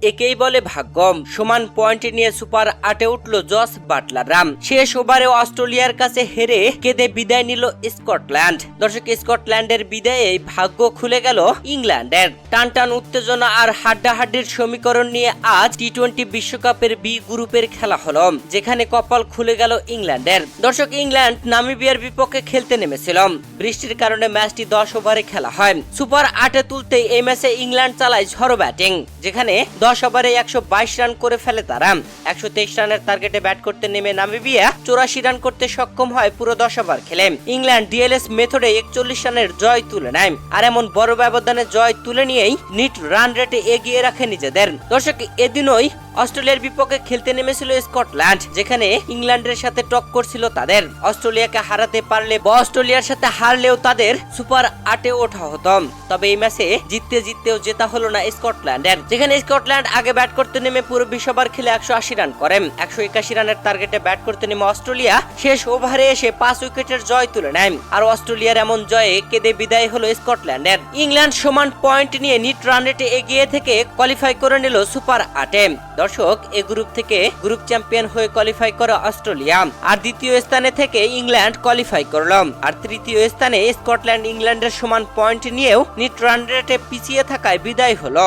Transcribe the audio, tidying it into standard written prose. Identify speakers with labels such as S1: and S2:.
S1: একেই বলে ভাগ্য। সমান পয়েন্ট নিয়ে সুপার 8-এ উঠল জস বাটলাররা। শেষ ওভারে অস্ট্রেলিয়ার কাছে হেরে কেঁদে বিদায় নিল স্কটল্যান্ড। দর্শক, স্কটল্যান্ডের বিদায়ে ভাগ্য খুলে গেল ইংল্যান্ডের। টানটান উত্তেজনা আর হাড্ডাহাড্ডির সমীকরণ নিয়ে আজ টি-20 বিশ্বকাপের বি গ্রুপের খেলা হলো, যেখানে কপাল খুলে গেল ইংল্যান্ডের। দর্শক, ইংল্যান্ড নামিবিয়ার বিপক্ষে খেলতে নেমেছিল। বৃষ্টির কারণে ম্যাচটি 10 ওভারে খেলা হয়। সুপার 8-এ তুলতেই এই ম্যাচে ইংল্যান্ড চালায় ঝড়ো ব্যাটিং, যেখানে 10 ওভারে 122 রান করে ফেলে তারা। 123 রানের টার্গেটে ব্যাট করতে নেমে নামিবিয়া 84 রান করতে সক্ষম হয় পুরো 10 ওভার খেলে। ইংল্যান্ড ডিএলএস মেথডে 41 রানের জয় তুলে নেয়, আর এমন বড় ব্যবধানে জয় তুলে নিয়েই নিট রান রেটে এগিয়ে রাখে নিজেদের। দর্শক, এদিনই অস্ট্রেলিয়ার বিপক্ষে খেলতে নেমেছিল স্কটল্যান্ড, যেখানে ইংল্যান্ডের সাথে টক্কর ছিল তাদের। অস্ট্রেলিয়াকে হারাতে পারলে বা অস্ট্রেলিয়ার সাথে হারলেও তাদের সুপার 8-এ ওঠা হতো। তবে এই ম্যাচে জিততেও জেতা হলো না স্কটল্যান্ডের, যেখানে স্কটল্যান্ড আগে ব্যাট করতে নেমে পুরো 20 ওভার খেলে 180 রান করে। 181 রানের টার্গেটে ব্যাট করতে নেমে অস্ট্রেলিয়া শেষ ওভারে এসে 5 উইকেটের জয় তুলে নেয়, আর অস্ট্রেলিয়ার এমন জয়ে কেঁদে বিদায় হলো স্কটল্যান্ডের। ইংল্যান্ড সমান পয়েন্ট নিয়ে নিট রান রেটে এগিয়ে থেকে কোয়ালিফাই করে নিল সুপার 8-এ। দর্শক, এ গ্রুপ থেকে গ্রুপ চ্যাম্পিয়ন হয়ে কোয়ালিফাই করে অস্ট্রেলিয়া, আর দ্বিতীয় স্থানে থেকে ইংল্যান্ড কোয়ালিফাই করল, আর তৃতীয় স্থানে স্কটল্যান্ড ইংল্যান্ডের সমান পয়েন্ট নিয়েও নিট রান রেটে পিছিয়ে থাকায় বিদায় হলো।